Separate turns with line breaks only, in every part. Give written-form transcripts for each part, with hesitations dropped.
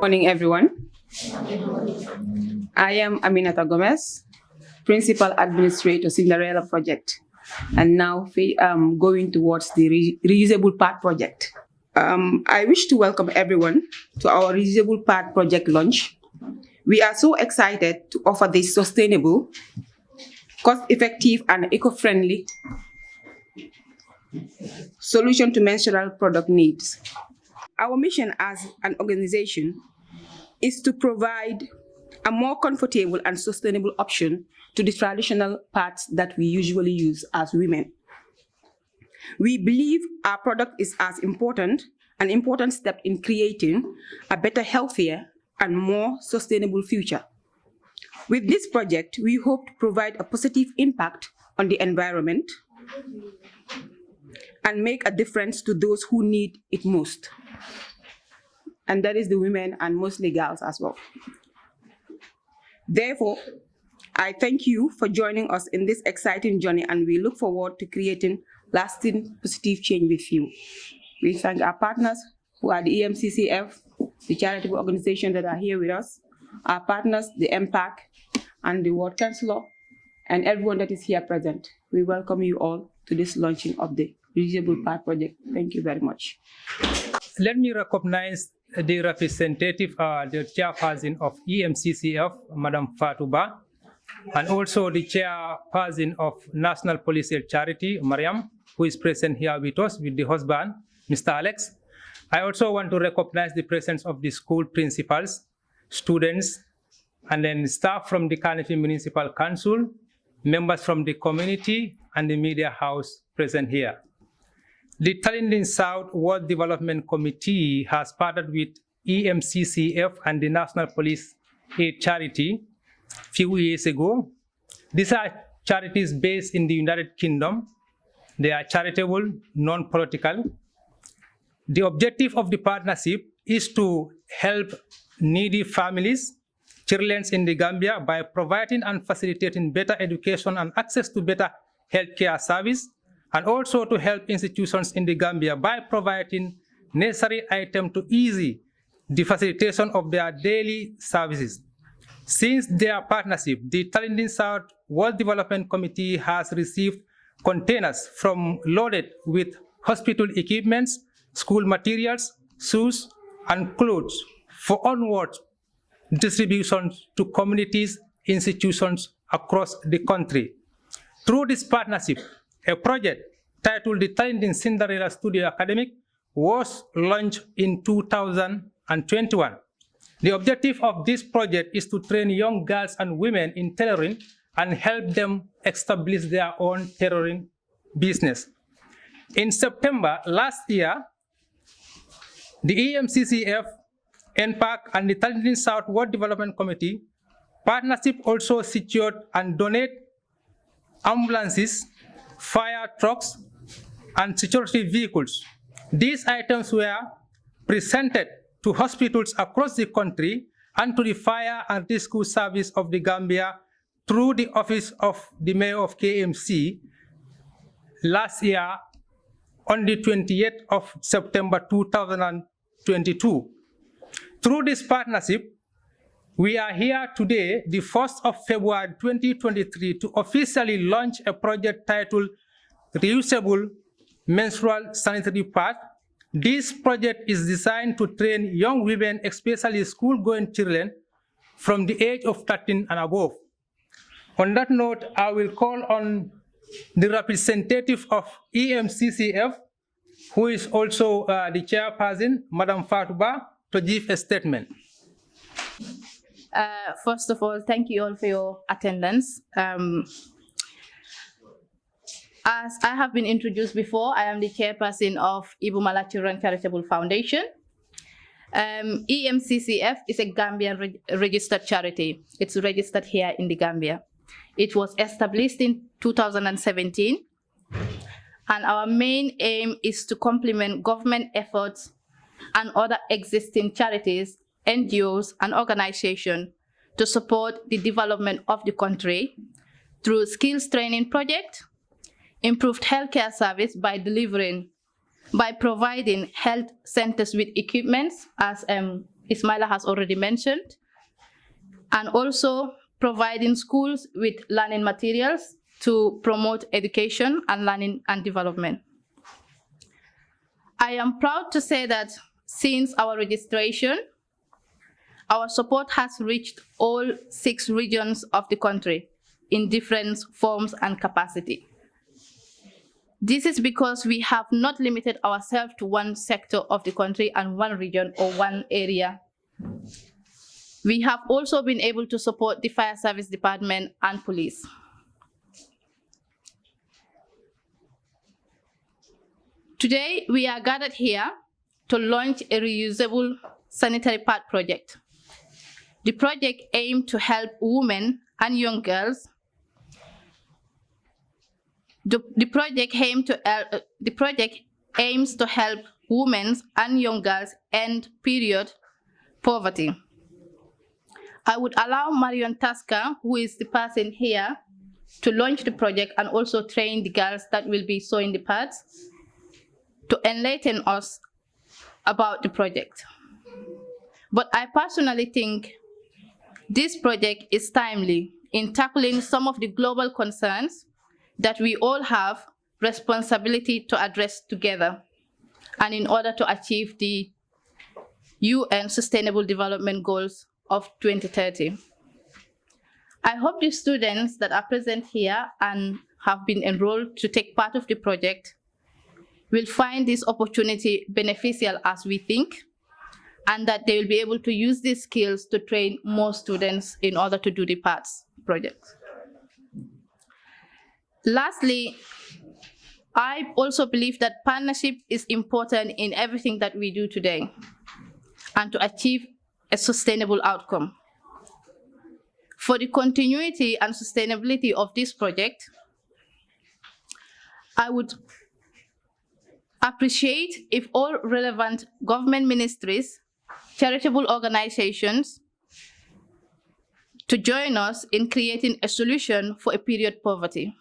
Morning, everyone. I am Aminata Gomez, Principal Administrator, Cinderella Project, and now going towards the Reusable Part Project. I wish to welcome everyone to our Reusable Part Project launch. We are so excited to offer this sustainable, cost-effective, and eco-friendly solution to menstrual product needs. Our mission as an organization is to provide a more comfortable and sustainable option to the traditional pads that we usually use as women. We believe our product is an important step in creating a better, healthier, and more sustainable future. With this project, we hope to provide a positive impact on the environment and make a difference to those who need it most. And that is the women and mostly girls as well. Therefore, I thank you for joining us in this exciting journey, and we look forward to creating lasting positive change with you. We thank our partners who are the EMCCF, the charitable organizations that are here with us, our partners, the MPAC, and the Ward Councillor, and everyone that is here present. We welcome you all to this launching of the Reusable Part Project. Thank you very much.
Let me recognize the representative, the chairperson of EMCCF, Madam Fatouba, and also the chairperson of National Police Charity, Mariam, who is present here with us with the husband, Mr. Alex. I also want to recognize the presence of the school principals, students, and then staff from the Carnegie Municipal Council, members from the community, and the media house present here. The Tallinding South World Development Committee has partnered with EMCCF and the National Police Aid Charity a few years ago. These are charities based in the United Kingdom. They are charitable, non-political. The objective of the partnership is to help needy families, children in the Gambia, by providing and facilitating better education and access to better healthcare service, and also to help institutions in the Gambia by providing necessary items to ease the facilitation of their daily services. Since their partnership, the Tallinding South World Development Committee has received containers loaded with hospital equipments, school materials, shoes, and clothes for onward distribution to communities, institutions across the country. Through this partnership, a project titled the Tallinding Cinderella Studio Academic was launched in 2021. The objective of this project is to train young girls and women in tailoring and help them establish their own tailoring business. In September last year, the EMCCF, NPAC, and the Tallinding South World Development Committee partnership also secured and donated ambulances, fire trucks, and security vehicles. These items were presented to hospitals across the country and to the Fire and Rescue Service of the Gambia through the Office of the Mayor of KMC last year on the 28th of September 2022. Through this partnership, we are here today, the 1st of February 2023, to officially launch a project titled Reusable Menstrual Sanitary Pad. This project is designed to train young women, especially school-going children, from the age of 13 and above. On that note, I will call on the representative of EMCCF, who is also the chairperson, Madam Fatouba, to give a statement.
First of all, thank you all for your attendance. As I have been introduced before, I am the chairperson of Ibumala Children Charitable Foundation. EMCCF is a Gambian registered charity. It's registered here in the Gambia. It was established in 2017, and our main aim is to complement government efforts and other existing charities, NGOs, and organizations to support the development of the country through skills training projects, improved healthcare service by providing health centers with equipments, as Ismaila has already mentioned, and also providing schools with learning materials to promote education and learning and development. I am proud to say that since our registration, our support has reached all 6 regions of the country in different forms and capacity. This is because we have not limited ourselves to one sector of the country and one region or one area. We have also been able to support the Fire Service Department and police. Today, we are gathered here to launch a reusable sanitary pad project. The project aims to help women and young girls. The project aims to help women and young girls end period poverty. I would allow Marion Tasker, who is the person here, to launch the project and also train the girls that will be sewing the pads, to enlighten us about the project. But I personally think this project is timely in tackling some of the global concerns that we all have responsibility to address together, and in order to achieve the UN Sustainable Development Goals of 2030. I hope the students that are present here and have been enrolled to take part of the project will find this opportunity beneficial as we think, and that they will be able to use these skills to train more students in order to do the PADS project. Lastly, I also believe that partnership is important in everything that we do today and to achieve a sustainable outcome. For the continuity and sustainability of this project, I would appreciate if all relevant government ministries, charitable organizations, to join us in creating a solution for a period poverty.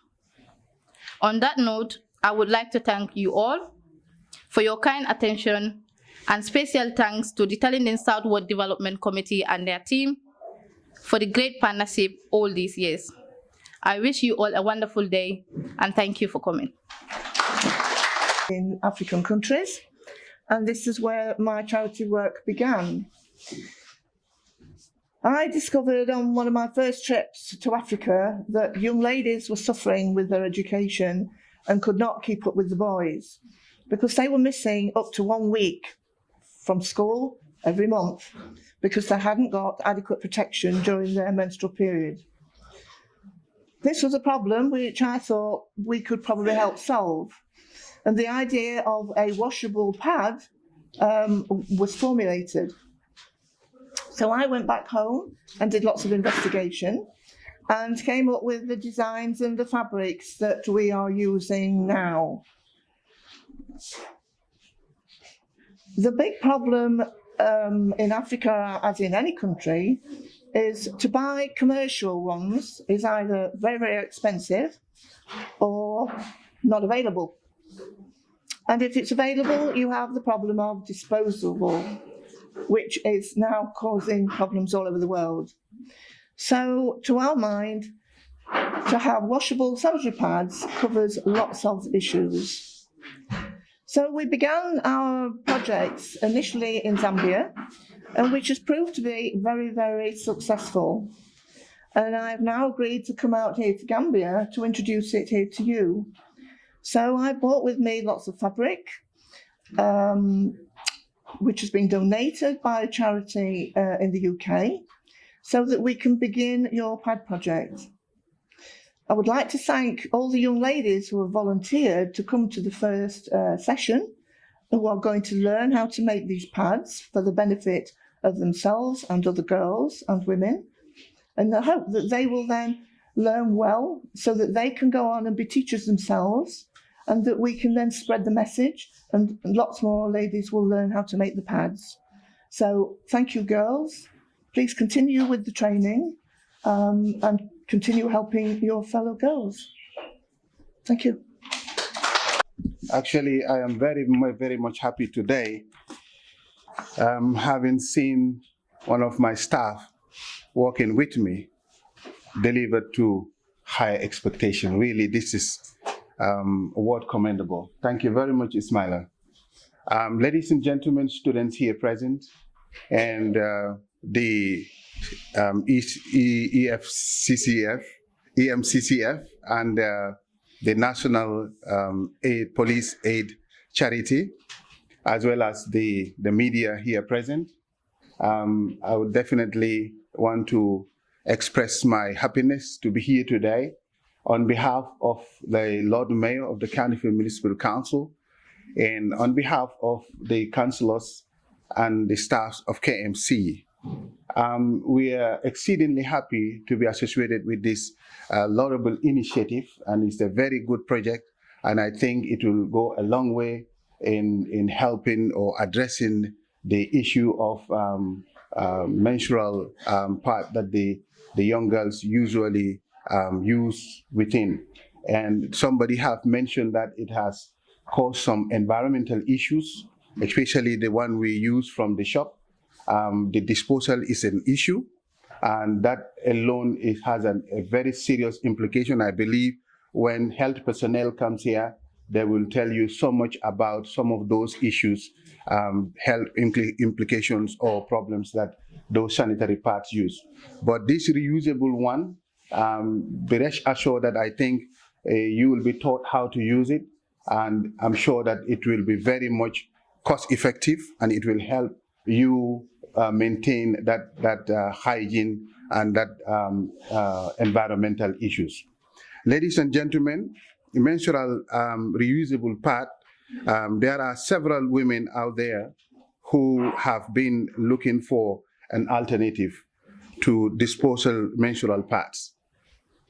On that note, I would like to thank you all for your kind attention, and special thanks to the Tallinding Southward Development Committee and their team for the great partnership all these years. I wish you all a wonderful day, and thank you for coming.
In African countries, and this is where my charity work began. I discovered on one of my first trips to Africa that young ladies were suffering with their education and could not keep up with the boys because they were missing up to 1 week from school every month because they hadn't got adequate protection during their menstrual period. This was a problem which I thought we could probably help solve. And the idea of a washable pad was formulated. So I went back home and did lots of investigation and came up with the designs and the fabrics that we are using now. The big problem in Africa, as in any country, is to buy commercial ones is either very, very expensive or not available. And if it's available, you have the problem of disposable, which is now causing problems all over the world. So, to our mind, to have washable sanitary pads covers lots of issues. So we began our projects initially in Zambia, and which has proved to be very, very successful. And I have now agreed to come out here to Gambia to introduce it here to you. So I brought with me lots of fabric, which has been donated by a charity in the UK, so that we can begin your pad project. I would like to thank all the young ladies who have volunteered to come to the first session, who are going to learn how to make these pads for the benefit of themselves and other girls and women. And I hope that they will then learn well so that they can go on and be teachers themselves, and that we can then spread the message and lots more ladies will learn how to make the pads. So thank you, girls. Please continue with the training and continue helping your fellow girls. Thank you.
Actually, I am very much happy today having seen one of my staff working with me delivered to high expectation. Really, this is award commendable. Thank you very much, Ismaila. Ladies and gentlemen, students here present, and the EMCCF, and the National Police Aid Charity, as well as the media here present. I would definitely want to express my happiness to be here today on behalf of the Lord Mayor of the Cardiff Municipal Council, and on behalf of the councillors and the staffs of KMC. We are exceedingly happy to be associated with this laudable initiative, and it's a very good project, and I think it will go a long way in helping or addressing the issue of menstrual part that the young girls usually use within. And somebody have mentioned that it has caused some environmental issues, especially the one we use from the shop. The disposal is an issue, and that alone has a very serious implication. I believe when health personnel comes here, they will tell you so much about some of those issues, health implications or problems that those sanitary pads use. But this reusable one, be rest assured that I think you will be taught how to use it, and I'm sure that it will be very much cost effective, and it will help you maintain that hygiene and that environmental issues. Ladies and gentlemen, menstrual reusable pad, there are several women out there who have been looking for an alternative to disposal menstrual pads.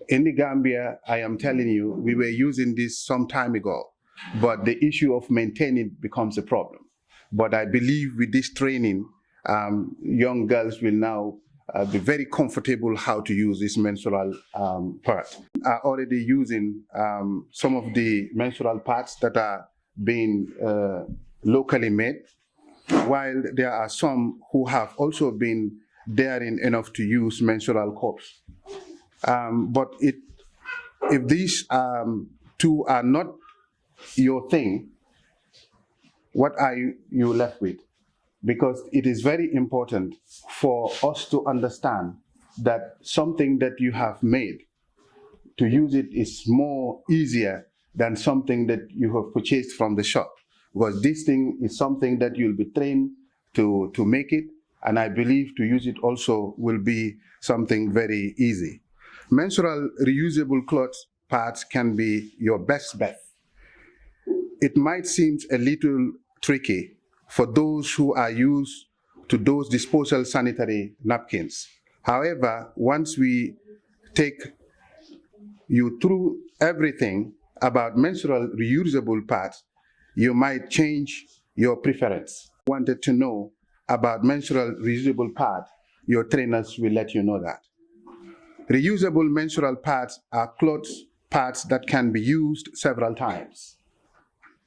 In the Gambia, I am telling you, we were using this some time ago, but the issue of maintaining becomes a problem. But I believe with this training, young girls will now be very comfortable how to use this menstrual pad. Are already using some of the menstrual pads that are being locally made, while there are some who have also been daring enough to use menstrual cups. But if these two are not your thing, what are you left with? Because it is very important for us to understand that something that you have made, to use it is more easier than something that you have purchased from the shop. Because this thing is something that you'll be trained to make it, and I believe to use it also will be something very easy. Menstrual reusable cloth pads can be your best bet. It might seem a little tricky for those who are used to those disposal sanitary napkins. However, once we take you through everything about menstrual reusable pads, you might change your preference. Wanted to know about menstrual reusable pad, your trainers will let you know that. Reusable menstrual pads are cloth pads that can be used several times.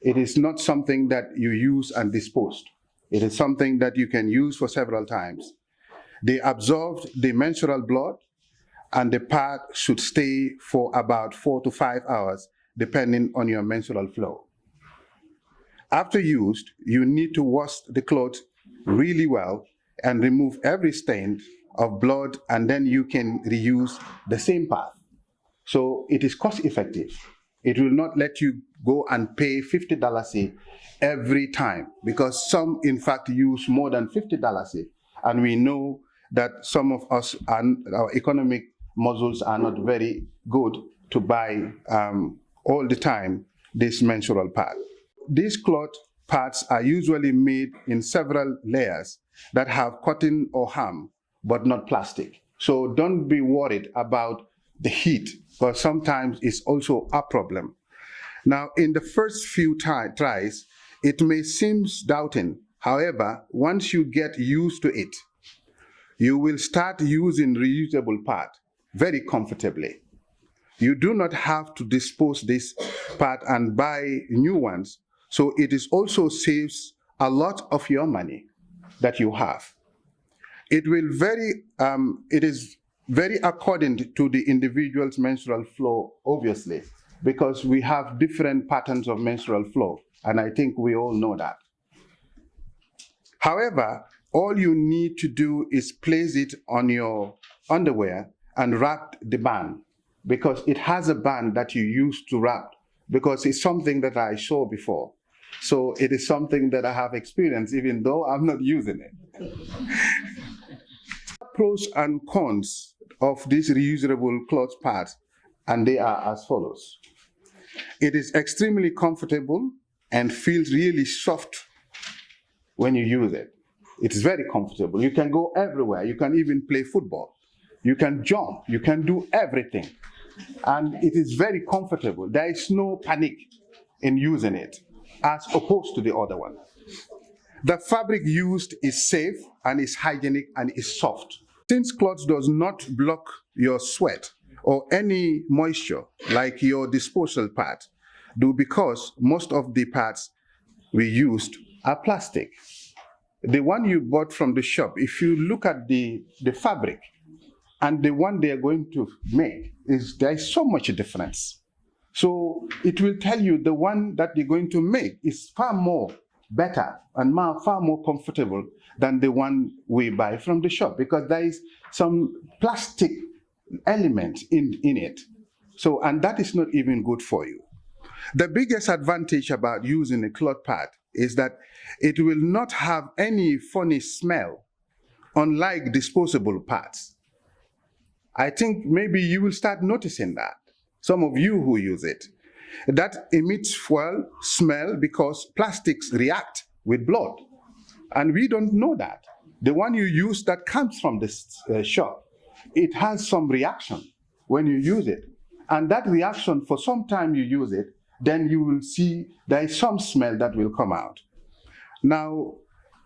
It is not something that you use and dispose. It is something that you can use for several times. They absorb the menstrual blood, and the pad should stay for about 4 to 5 hours, depending on your menstrual flow. After used, you need to wash the cloth really well and remove every stain of blood, and then you can reuse the same pad. So it is cost effective. It will not let you go and pay $50 every time, because some in fact use more than $50, and we know that some of us, our economic muscles are not very good to buy all the time this menstrual pad. These cloth pads are usually made in several layers that have cotton or ham, but not plastic. So don't be worried about the heat, because sometimes it's also a problem. Now, in the first few tries, it may seem doubting. However, once you get used to it, you will start using reusable pad very comfortably. You do not have to dispose this pad and buy new ones, so it is also saves a lot of your money. that you have. It is very according to the individual's menstrual flow, obviously, because we have different patterns of menstrual flow, and I think we all know that. However, all you need to do is place it on your underwear and wrap the band, because it has a band that you use to wrap, because it's something that I saw before. So it is something that I have experienced, even though I'm not using it. Pros and cons of this reusable cloth pads, and they are as follows. It is extremely comfortable and feels really soft when you use it. It is very comfortable. You can go everywhere. You can even play football. You can jump. You can do everything. And it is very comfortable. There is no panic in using it, as opposed to the other one. The fabric used is safe and is hygienic and is soft. Since cloth does not block your sweat or any moisture like your disposal pads do, because most of the pads we used are plastic. The one you bought from the shop, if you look at the fabric and the one they are going to make, there is so much difference. So it will tell you the one that they're going to make is far more better and far more comfortable than the one we buy from the shop, because there is some plastic element in it. So, and that is not even good for you. The biggest advantage about using a cloth pad is that it will not have any funny smell, unlike disposable pads. I think maybe you will start noticing that, some of you who use it. That emits foul smell because plastics react with blood. And we don't know that. The one you use that comes from this shop, it has some reaction when you use it. And that reaction, for some time you use it, then you will see there is some smell that will come out. Now,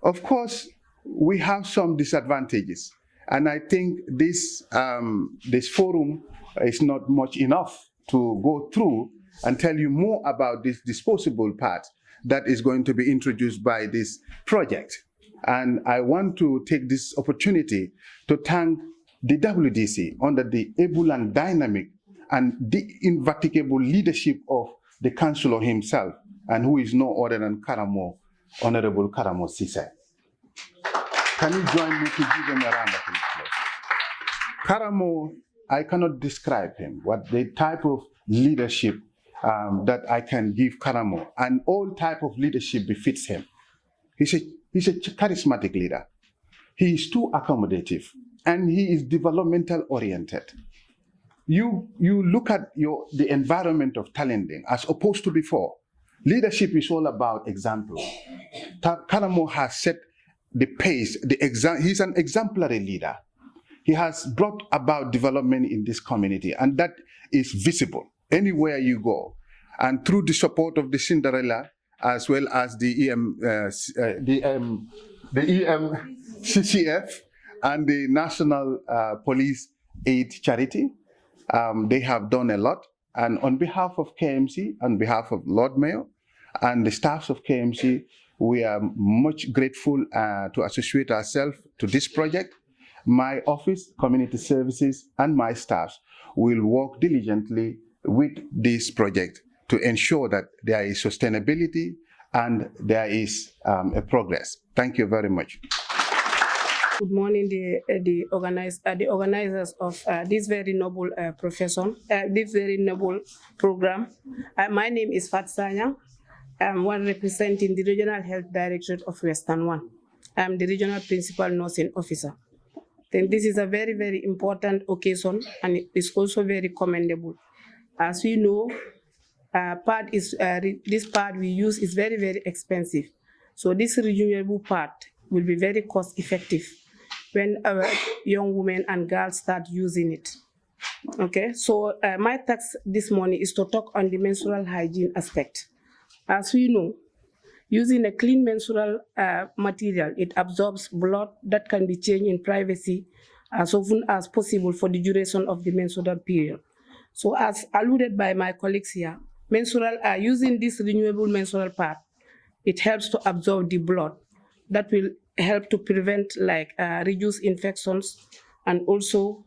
of course, we have some disadvantages. And I think this forum is not much enough to go through and tell you more about this disposable part that is going to be introduced by this project. And I want to take this opportunity to thank the WDC under the able and dynamic and the indefatigable leadership of the councillor himself, and who is no other than Karamo, Honorable Karamo Sise. Can you join me to give him a round of applause? Karamo, I cannot describe him, what the type of leadership that I can give Karamo, and all type of leadership befits him. He's a charismatic leader. He is too accommodative, and he is developmental oriented. You look at the environment of Tallinding as opposed to before. Leadership is all about example. Karamo has set the pace, he's an exemplary leader. He has brought about development in this community, and that is visible anywhere you go. And through the support of the Cinderella, as well as the EMCCF and the National Police Aid Charity, they have done a lot. And on behalf of KMC, on behalf of Lord Mayor and the staffs of KMC, we are much grateful to associate ourselves to this project. My office, community services, and my staff will work diligently with this project to ensure that there is sustainability and there is a progress. Thank you very much.
Good morning, the organizers of this very noble profession, this very noble program. My name is Fat Sanyang. I'm one representing the Regional Health Directorate of Western One. I'm the Regional Principal Nursing Officer. Then this is a very, very important occasion, and it is also very commendable. As we know, this pad we use is very, very expensive. So this reusable pad will be very cost effective when our young women and girls start using it. Okay, so my task this morning is to talk on the menstrual hygiene aspect. As we know, using a clean menstrual material, it absorbs blood that can be changed in privacy as often as possible for the duration of the menstrual period. So as alluded by my colleagues here, using this renewable menstrual pad, it helps to absorb the blood that will
help to prevent like reduce infections and also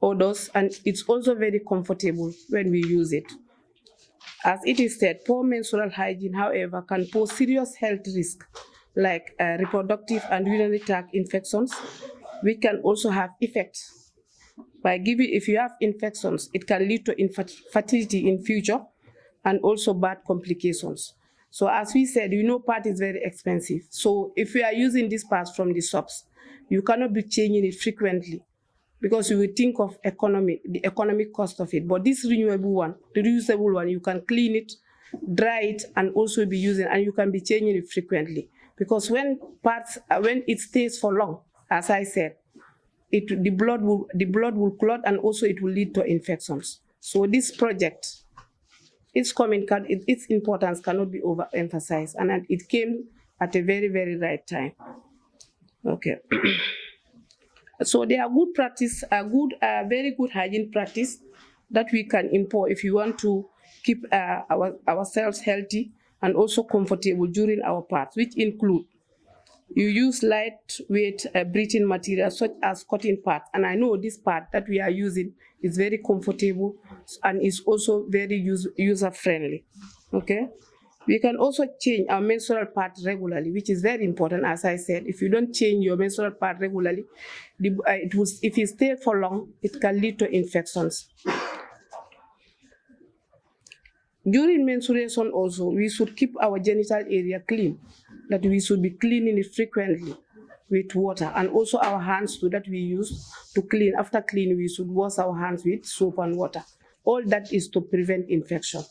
odors, and it's also very comfortable when we use it. As it is said, poor menstrual hygiene, however, can pose serious health risks like reproductive and urinary tract infections, which can also have effects. If you have infections, it can lead to infertility in future and also bad complications. So as we said, pad is very expensive. So if we are using these pads from the shops, you cannot be changing it frequently because you will think of the economic cost of it. But this renewable one, the reusable one, you can clean it, dry it, and also be using, and you can be changing it frequently. Because when it stays for long, as I said, the blood will clot, and also it will lead to infections. So this project, its importance cannot be overemphasized, and it came at a very, very right time. Okay. So there are good practice, very good hygiene practice that we can import if you want to keep ourselves healthy and also comfortable during our pads, which include you use lightweight breathing materials such as cotton pads, and I know this pad that we are using is very comfortable and is also very user friendly. Okay. We can also change our menstrual pad regularly, which is very important. As I said, if you don't change your menstrual pad regularly, if it stays for long, it can lead to infections. During menstruation also, we should keep our genital area clean, that we should be cleaning it frequently with water, and also our hands too, that we use to clean. After cleaning, we should wash our hands with soap and water. All that is to prevent infection.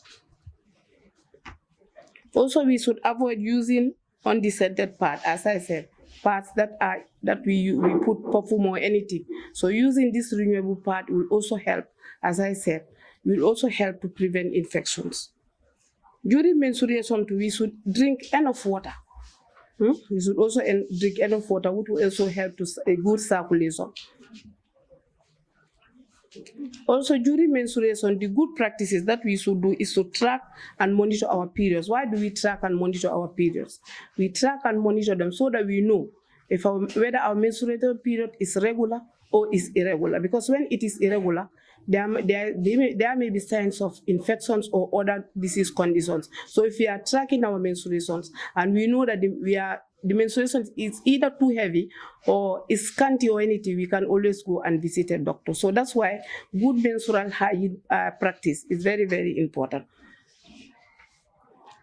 Also, we should avoid using undescended pads, as I said, pads that we put perfume or anything. So using this renewable pad will also help, as I said, will also help to prevent infections. During menstruation, we should drink enough water. We should also drink enough water, which will also help to a good circulation. Also, during menstruation, the good practices that we should do is to track and monitor our periods. Why do we track and monitor our periods? We track and monitor them so that we know whether our menstruation period is regular or is irregular. Because when it is irregular, there may be signs of infections or other disease conditions. So if we are tracking our menstruations and we know that the menstruation is either too heavy or is scanty or anything, we can always go and visit a doctor. So that's why good menstrual hygiene practice is very, very important.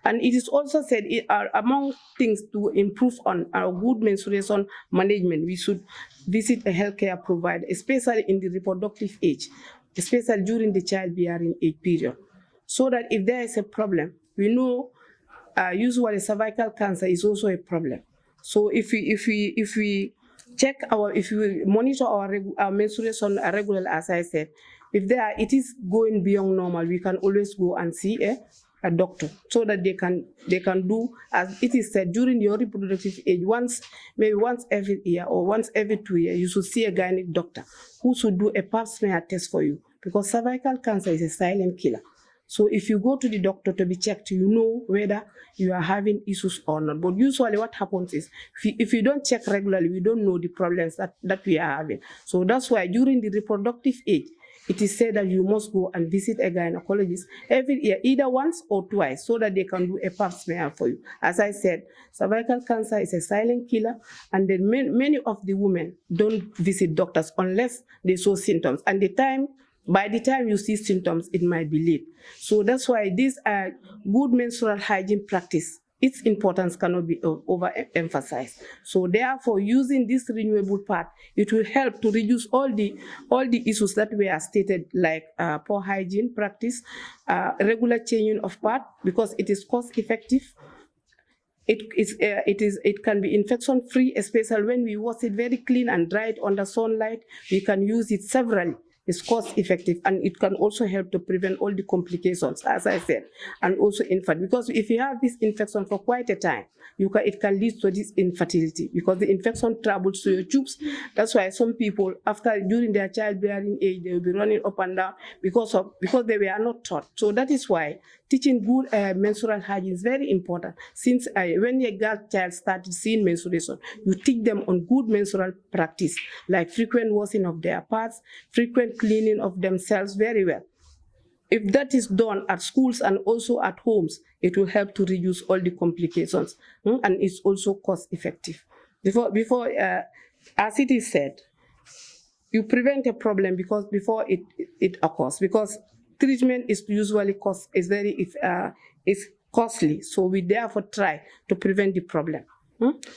And it is also said among things to improve on our good menstruation management, we should visit a healthcare provider, especially in the reproductive age, especially during the childbearing age period, so that if there is a problem, we know usually cervical cancer is also a problem. So if we monitor our menstruation regularly, as I said, if it is going beyond normal, we can always go and see a doctor, so that they can do, as it is said, during your reproductive age, maybe once every year or once every 2 years, you should see a gynec doctor who should do a pap smear test for you, because cervical cancer is a silent killer. So if you go to the doctor to be checked, you know whether you are having issues or not. But usually what happens is, if you don't check regularly, we don't know the problems that we are having. So that's why during the reproductive age, it is said that you must go and visit a gynecologist every year, either once or twice, so that they can do a pap smear for you. As I said, cervical cancer is a silent killer, and then many of the women don't visit doctors unless they show symptoms. And by the time you see symptoms, it might be late. So that's why this good menstrual hygiene practice, its importance cannot be overemphasized. So therefore, using this renewable pad, it will help to reduce all the issues that were stated, like poor hygiene practice, regular changing of pad, because it is cost effective. It can be infection free, especially when we wash it very clean and dry it under sunlight. We can use it severally. It's cost effective, and it can also help to prevent all the complications, as I said, and also infant. Because if you have this infection for quite a time, it can lead to this infertility, because the infection travels to your tubes. That's why some people, during their childbearing age, they will be running up and down because they were not taught. So that is why teaching good menstrual hygiene is very important. Since when a girl child started seeing menstruation, you teach them on good menstrual practice, like frequent washing of their parts, frequent cleaning of themselves very well. If that is done at schools and also at homes, it will help to reduce all the complications, and it's also cost effective. Before as it is said, you prevent a problem before it occurs, because treatment is usually costly. So we therefore try to prevent the problem.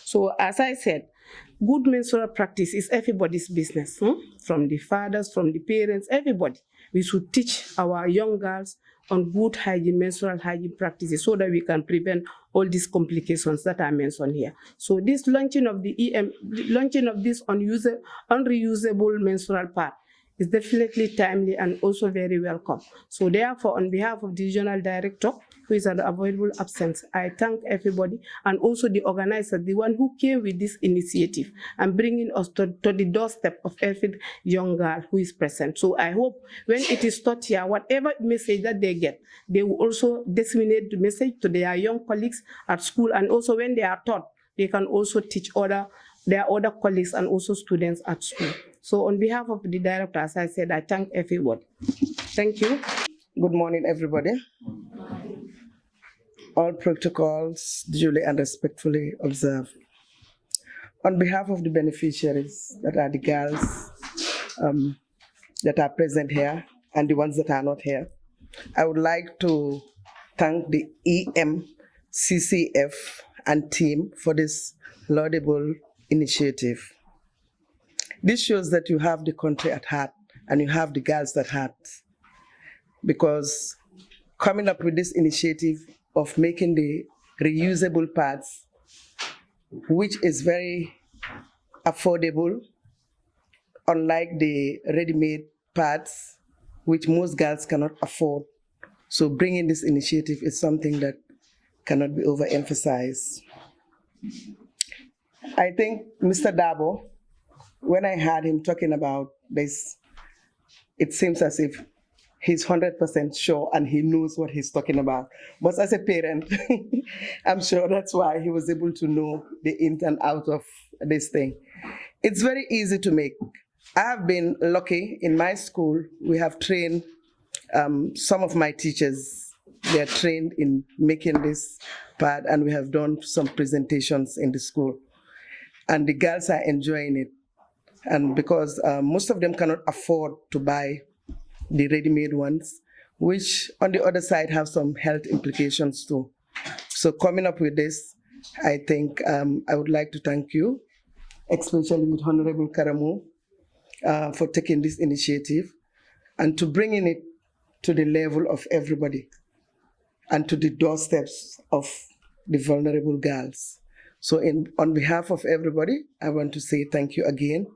So as I said, good menstrual practice is everybody's business, from the fathers, from the parents, everybody. We should teach our young girls on good hygiene, menstrual hygiene practices, so that we can prevent all these complications that are mentioned here. So this launching of this unreusable menstrual pad is definitely timely and also very welcome. So therefore, on behalf of the regional director, who is an avoidable absence, I thank everybody, and also the organizer, the one who came with this initiative and bringing us to the doorstep of every young girl who is present. So I hope when it is taught here, whatever message that they get, they will also disseminate the message to their young colleagues at school, and also when they are taught, they can also teach their other colleagues and also students at school. So on behalf of the director, as I said, I thank everybody. Thank you.
Good morning, everybody. All protocols duly and respectfully observed. On behalf of the beneficiaries, that are the girls that are present here and the ones that are not here, I would like to thank the EMCCF and team for this laudable initiative. This shows that you have the country at heart and you have the girls at heart, because coming up with this initiative of making the reusable pads, which is very affordable, unlike the ready-made pads, which most girls cannot afford. So bringing this initiative is something that cannot be overemphasized. I think Mr. Dabo, when I heard him talking about this, it seems as if he's 100% sure and he knows what he's talking about. But as a parent, I'm sure that's why he was able to know the in and out of this thing. It's very easy to make. I have been lucky in my school. We have trained some of my teachers. They are trained in making this pad, and we have done some presentations in the school. And the girls are enjoying it. And because most of them cannot afford to buy the ready-made ones, which on the other side have some health implications too. So coming up with this, I think I would like to thank you, especially with Honorable Karamu, for taking this initiative and to bringing it to the level of everybody and to the doorsteps of the vulnerable girls. So on behalf of everybody, I want to say thank you again.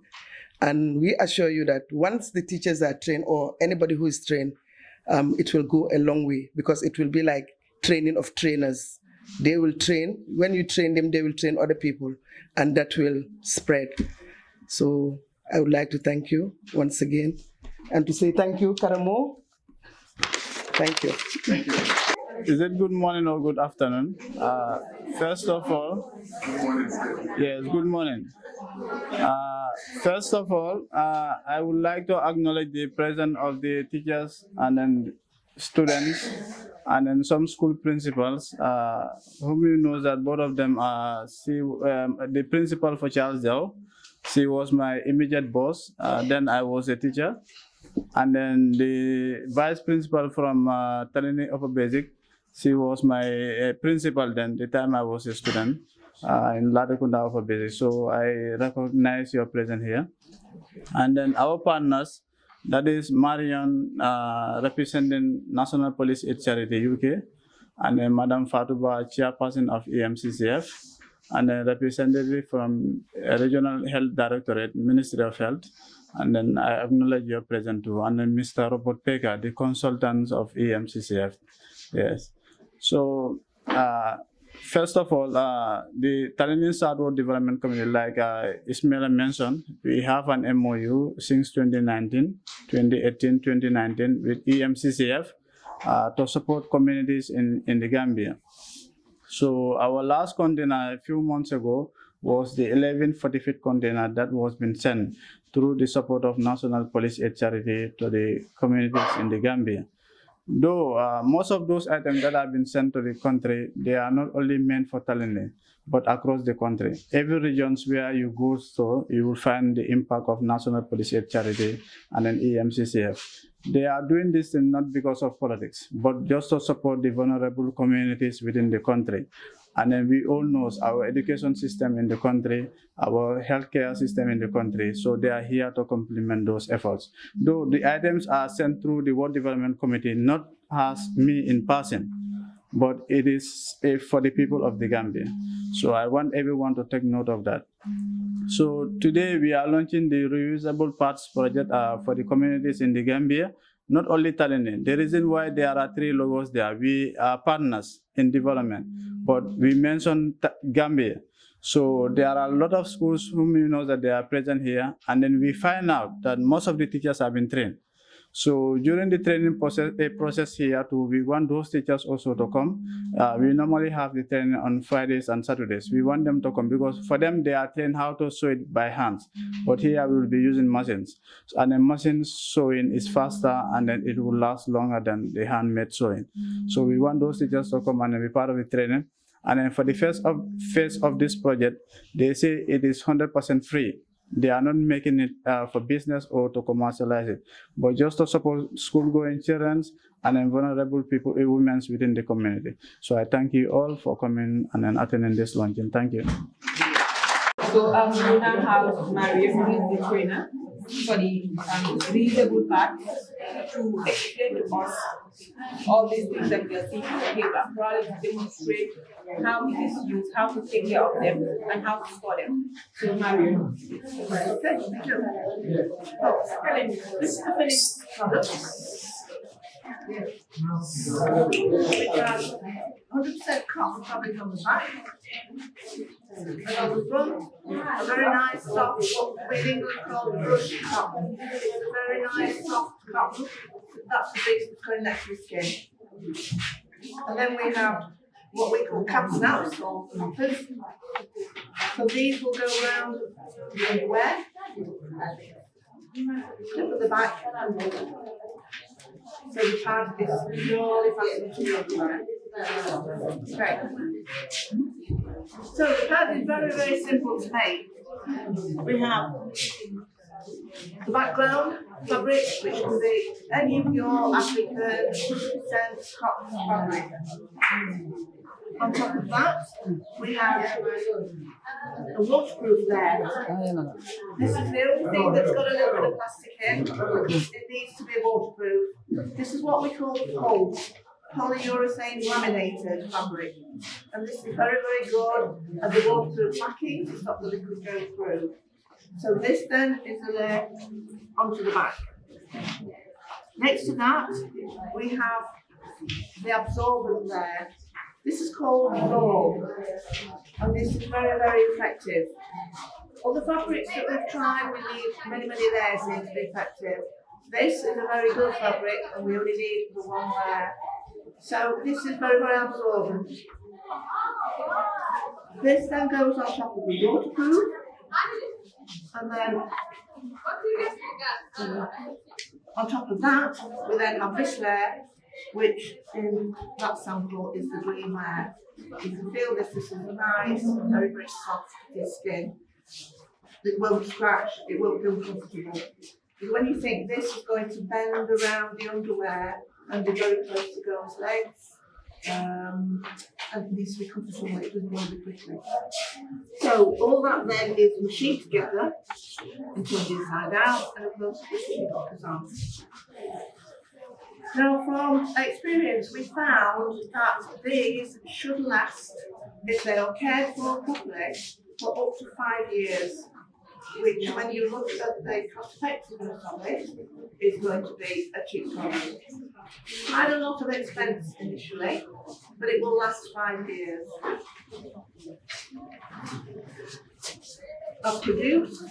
And we assure you that once the teachers are trained, or anybody who is trained, it will go a long way, because it will be like training of trainers. They will train, when you train them, they will train other people, and that will spread. So I would like to thank you once again, and to say thank you, Karamo. Thank you.
Thank you. Is it good morning or good afternoon? First of all, yes, good morning. First of all, I would like to acknowledge the presence of the teachers and then students and then some school principals, whom you know that both of them are, the principal for Charles Dow. She was my immediate boss, then I was a teacher. And then the vice principal from Tallinding Upper Basic, she was my principal then, the time I was a student in Ladakunda Upper Basic. So I recognize your presence here. And then our partners, that is Marion, representing National Police Aid Charity UK, and then Madam Fatuba, chairperson of EMCCF, and a representative from Regional Health Directorate, Ministry of Health. And then I acknowledge your presence too. And then Mr. Robert Baker, the consultants of EMCCF. Yes. So, first of all, the Tallinding Southward Development Committee, like Ismaila mentioned, we have an MOU since 2018, 2019 with EMCCF. to support communities in the Gambia. So our last container a few months ago was the 1145th container that was been sent through the support of National Police Aid Charity to the communities in the Gambia. Though most of those items that have been sent to the country, they are not only meant for Tallinding, but across the country. Every regions where you go to, you will find the impact of National Police Aid Charity and then EMCCF. They are doing this thing not because of politics, but just to support the vulnerable communities within the country. And then we all know our education system in the country, our healthcare system in the country, so they are here to complement those efforts. Though the items are sent through the World Development Committee, not as me in person, but it is for the people of the Gambia. So I want everyone to take note of that. So today we are launching the reusable parts project for the communities in the Gambia, not only Tallinding. The reason why there are 3 logos there, we are partners in development, but we mentioned Gambia. So there are a lot of schools whom you know that they are present here, and then we find out that most of the teachers have been trained. So during the training process here too, we want those teachers also to come. We normally have the training on Fridays and Saturdays. We want them to come because for them, they are trained how to sew it by hands. But here we will be using machines. And the machine sewing is faster and then it will last longer than the handmade sewing. So we want those teachers to come and be part of the training. And then for the phase of this project, they say it is 100% free. They are not making it for business or to commercialize it, but just to support school-going children and then vulnerable people, women within the community. So I thank you all for coming and then attending this luncheon. Thank you.
So we now have Maria, who is the trainer for the reusable part, to explain to us all these things that we are seeing on the paper, rather to demonstrate how it is used, how to take care of them, and how to store them. So Maria.
Okay, thank you. This is the finished product. Which has 100% cotton fabric on the back. And on the front, a very nice soft, what in England called brush cotton. It's a very nice soft cotton. That's the bit that's going next to the skin. And then we have what we call cap snaps or puffers. So these will go around the underwear. Look at the back. So the pad is purely fastened to the underwear. Okay. So the pad is very, very simple to make. We have the background fabric, which can be any of your African 100% cotton fabric. On top of that, we have a waterproof layer. This is the only thing that's got a little bit of plastic in. It needs to be waterproof. This is what we call PUL, polyurethane laminated fabric. And this is very, very good as a waterproof backing to stop the liquid going through. So this then is the layer onto the back. Next to that, we have the absorbent layer. This is called Absorb, and this is very, very effective. All the fabrics that we've tried, we need many, many layers in to be effective. This is a very good fabric, and we only need the one layer. So this is very, very absorbent. This then goes on top of the waterproof, and then on top of that, we then have this layer, which in that sample is the green layer. You can feel this is a nice, very, very soft skin. It won't scratch, it won't feel comfortable. Because when you think this is going to bend around the underwear and be very close to girls' legs, and it needs to be comfortable, it doesn't want to be quickly. So all that then is machined together and turned inside out, and of course the goes on. Now, from experience, we found that these should last, if they are cared for properly, for up to 5 years, which, when you look at the cost effectiveness of it, is going to be a cheap product. Quite a lot of expense initially, but it will last 5 years. I've produced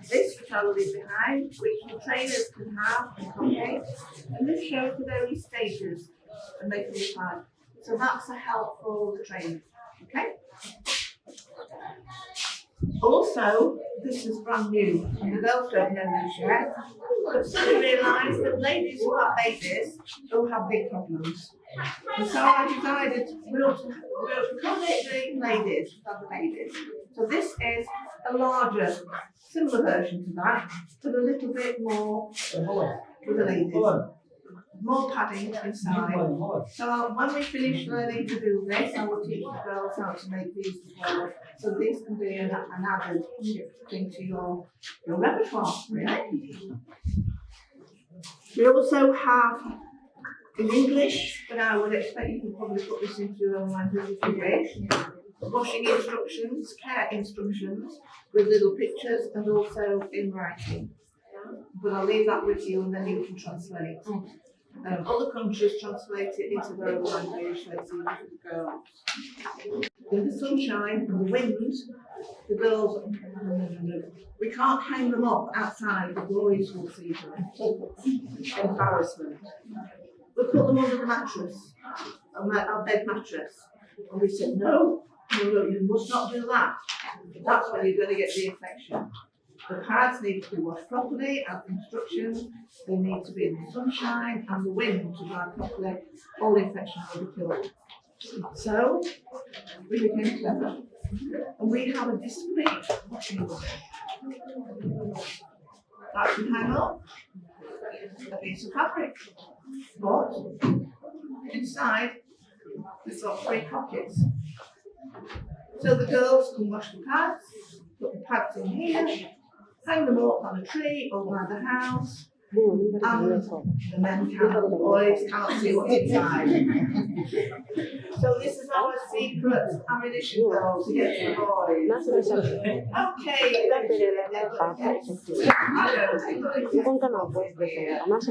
this, which I will leave behind, which the trainers can have and copy. And this shows the various stages of making the pad. So that's a help for all the trainers. Okay? Also, this is brand new. The girls don't know this yet. But suddenly realised that ladies who have babies will have big problems. And so I decided we'll accommodate the ladies who have the babies. So this is a larger, similar version to that, but a little bit more for the ladies. More padding inside. So when we finish learning to do this, I will teach the girls how to make these as well. So these can be an added thing to your repertoire, really. We also have in English, but I would expect you can probably put this into your own language if you wish. Washing instructions, care instructions with little pictures and also in writing. But I'll leave that with you and then you can translate. Other countries translate it into their own language, so it's easy for the girls. In the sunshine and the wind, the girls, we can't hang them up outside, the boys will see them. Embarrassment. We put them under the mattress, our bed mattress. And we said, no, you must not do that. That's when you're going to get the infection. The pads need to be washed properly, as instructions. They need to be in the sunshine and the wind to dry properly. All infections will be killed. So, we became clever. And we have a discreet washing machine. That can hang up a piece of fabric. But inside, we've got 3 pockets. So the girls can wash the pads, put the pads in here, hang them up on a tree or around the house, and the men can't, the boys can't see what's inside. So this is our secret ammunition belt to get to the boys. Okay, let's